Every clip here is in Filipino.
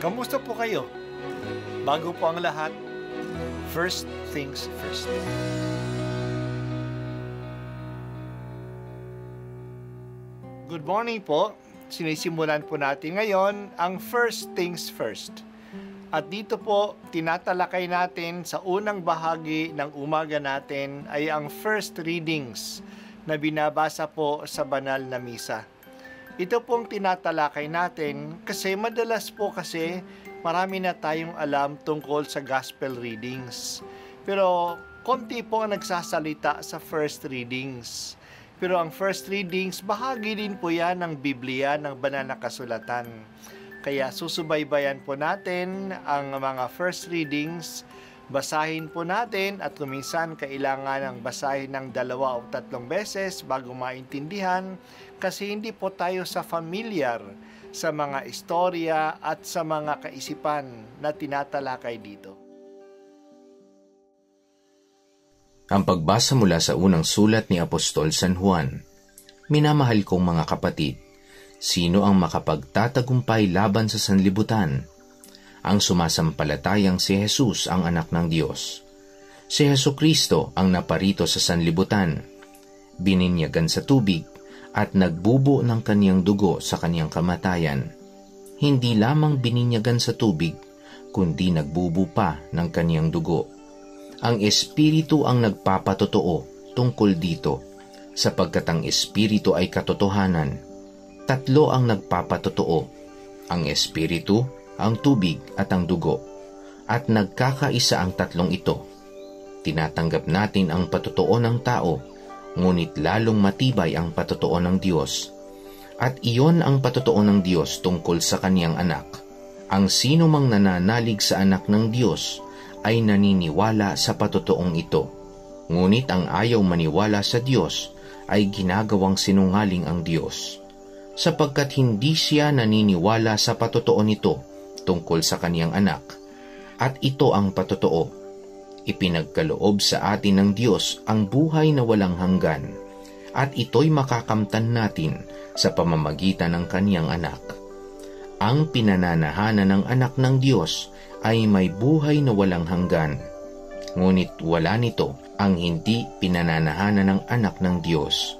Kamusta po kayo? Bago po ang lahat, first things first. Good morning po. Sinisimulan po natin ngayon ang first things first. At dito po, tinatalakay natin sa unang bahagi ng umaga natin ay ang first readings na binabasa po sa banal na misa. Ito pong tinatalakay natin kasi madalas po kasi marami na tayong alam tungkol sa gospel readings. Pero konti po ang nagsasalita sa first readings. Pero ang first readings, bahagi din po yan ng Biblia, ng banal na kasulatan. Kaya susubaybayan po natin ang mga first readings. Basahin po natin at kuminsan kailangan ng basahin ng 2 o 3 beses bago maintindihan kasi hindi po tayo familiar sa mga istorya at sa mga kaisipan na tinatalakay dito. Ang pagbasa mula sa unang sulat ni Apostol San Juan. Minamahal kong mga kapatid, sino ang makapagtatagumpay laban sa sanlibutan? Ang sumasampalatayang si Jesus ang anak ng Diyos. Si Jesucristo ang naparito sa sanlibutan, bininyagan sa tubig at nagbubo ng kaniyang dugo sa kaniyang kamatayan. Hindi lamang bininyagan sa tubig, kundi nagbubo pa ng kaniyang dugo. Ang Espiritu ang nagpapatotoo tungkol dito, sapagkat ang Espiritu ay katotohanan. Tatlo ang nagpapatotoo, ang Espiritu, ang tubig at ang dugo, at nagkakaisa ang tatlong ito. Tinatanggap natin ang patotoo ng tao, ngunit lalong matibay ang patotoo ng Diyos. At iyon ang patotoo ng Diyos tungkol sa kaniyang anak. Ang sino mang nananalig sa anak ng Diyos ay naniniwala sa patotoong ito. Ngunit ang ayaw maniwala sa Diyos ay ginagawang sinungaling ang Diyos, sapagkat hindi siya naniniwala sa patotoo nito tungkol sa kaniyang anak. At ito ang patotoo, ipinagkaloob sa atin ng Diyos ang buhay na walang hanggan, at ito'y makakamtan natin sa pamamagitan ng kaniyang anak. Ang pinananahanan ng anak ng Diyos ay may buhay na walang hanggan, ngunit wala nito ang hindi pinananahanan ng anak ng Diyos.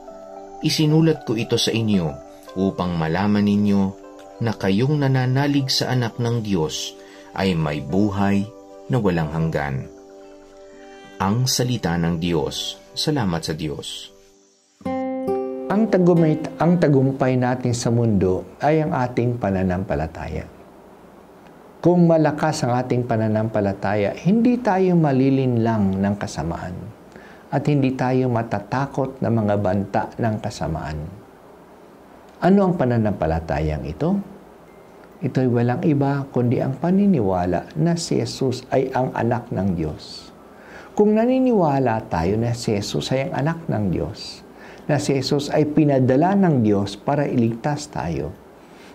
Isinulat ko ito sa inyo upang malaman ninyo na kayong nananalig sa anak ng Diyos ay may buhay na walang hanggan. Ang salita ng Diyos. Salamat sa Diyos. Ang tagumpay natin sa mundo ay ang ating pananampalataya. Kung malakas ang ating pananampalataya, hindi tayo malilinlang ng kasamaan at hindi tayo matatakot na mga banta ng kasamaan. Ano ang pananampalatayang ito? Ito'y walang iba kundi ang paniniwala na si Jesus ay ang anak ng Diyos. Kung naniniwala tayo na si Jesus ay ang anak ng Diyos, na si Jesus ay pinadala ng Diyos para iligtas tayo,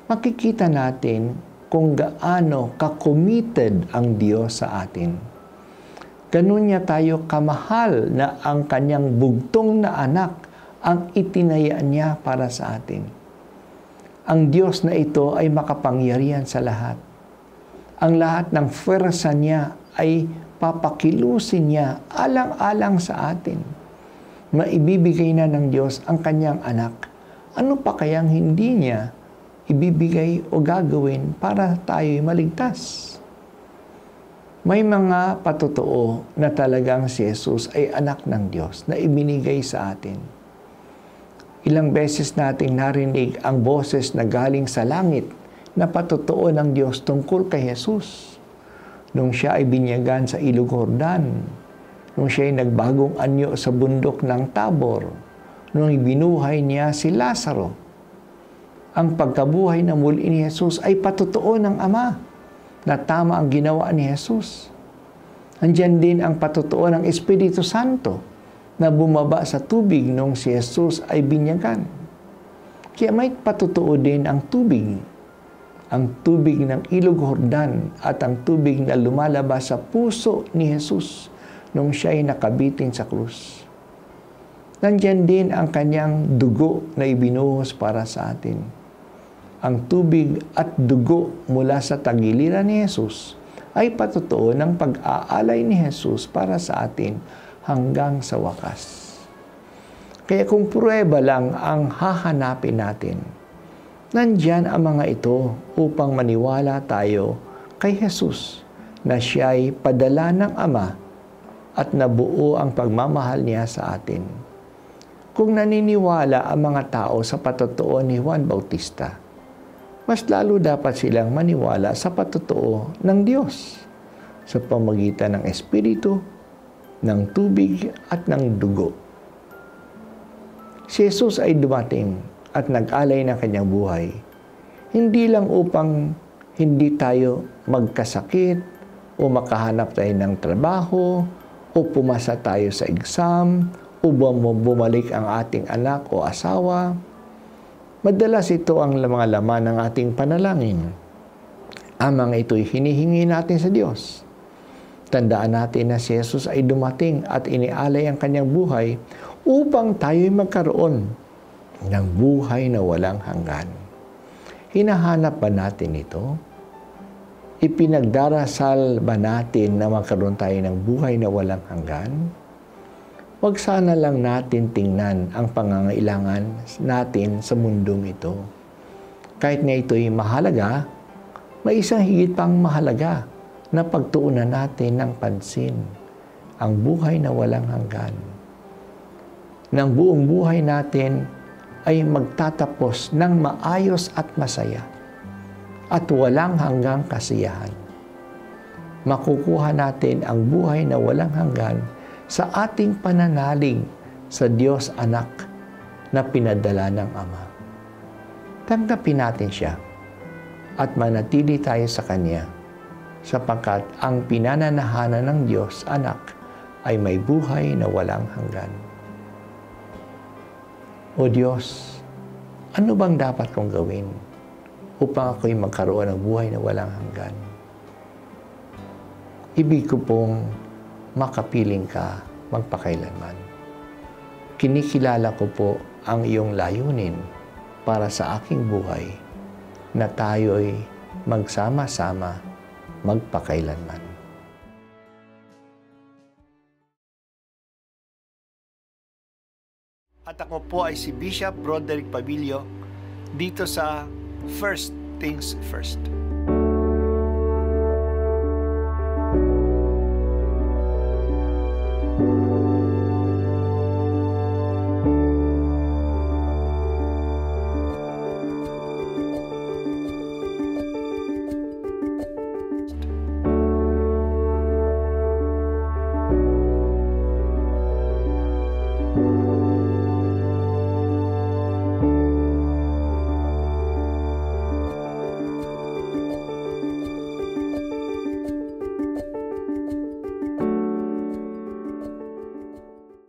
makikita natin kung gaano ka-committed ang Diyos sa atin. Ganun niya tayo kamahal na ang kanyang bugtong na anak ang itinaya niya para sa atin. Ang Diyos na ito ay makapangyarihan sa lahat. Ang lahat ng pwersa niya ay papakilusin niya alang-alang sa atin. Maibibigay na ng Diyos ang kanyang anak. Ano pa kayang hindi niya ibibigay o gagawin para tayo'y maligtas? May mga patotoo na talagang si Jesus ay anak ng Diyos na ibinigay sa atin. Ilang beses nating narinig ang boses na galing sa langit na patotoo ng Diyos tungkol kay Jesus. Nung siya ay binyagan sa Ilog Jordan, nung siya ay nagbagong anyo sa bundok ng Tabor, nung ibinuhay niya si Lazaro. Ang pagkabuhay na muli ni Jesus ay patotoo ng Ama na tama ang ginawa ni Jesus. Andiyan din ang patotoo ng Espiritu Santo na bumaba sa tubig nung si Jesus ay binyagan. Kaya may patotoo din ang tubig. Ang tubig ng Ilog Jordan at ang tubig na lumalabas sa puso ni Jesus nung siya ay nakabitin sa krus. Nandyan din ang kanyang dugo na ibinuhos para sa atin. ang tubig at dugo mula sa tagiliran ni Jesus ay patotoo ng pag-aalay ni Jesus para sa atin hanggang sa wakas. Kaya kung pruweba lang ang hahanapin natin, nandyan ang mga ito upang maniwala tayo kay Jesus na siya ay padala ng Ama at nabuo ang pagmamahal niya sa atin. Kung naniniwala ang mga tao sa patotoo ni Juan Bautista, mas lalo dapat silang maniwala sa patotoo ng Diyos sa pamamagitan ng Espiritu, ng tubig at ng dugo. Si Jesus ay dumating at nag-alay ng kanyang buhay, hindi lang upang hindi tayo magkasakit o makahanap tayo ng trabaho o pumasa tayo sa exam o bumalik ang ating anak o asawa. Madalas ito ang mga laman ng ating panalangin. Ang mga ito'y hinihingi natin sa Diyos. Tandaan natin na si Jesus ay dumating at inialay ang kanyang buhay upang tayo'y magkaroon ng buhay na walang hanggan. Hinahanap ba natin ito? Ipinagdarasal ba natin na magkaroon tayo ng buhay na walang hanggan? Huwag sana lang natin tingnan ang pangangailangan natin sa mundong ito. Kahit nga ito'y mahalaga, may isang higit pang mahalaga na pagtuunan natin ng pansin, ang buhay na walang hanggan. Nang buong buhay natin ay magtatapos ng maayos at masaya at walang hanggang kasiyahan. Makukuha natin ang buhay na walang hanggan sa ating pananalig sa Diyos Anak na pinadala ng Ama. Tanggapin natin siya at manatili tayo sa Kanya sapagkat ang pinananahanan ng Diyos Anak ay may buhay na walang hanggan. O Diyos, ano bang dapat kong gawin upang ako'y magkaroon ng buhay na walang hanggan? Ibig ko pong makapiling ka magpakailanman. Kinikilala ko po ang iyong layunin para sa aking buhay na tayo'y magsama-sama magpakailanman. At ako po ay si Bishop Broderick Pabilio dito sa First Things First.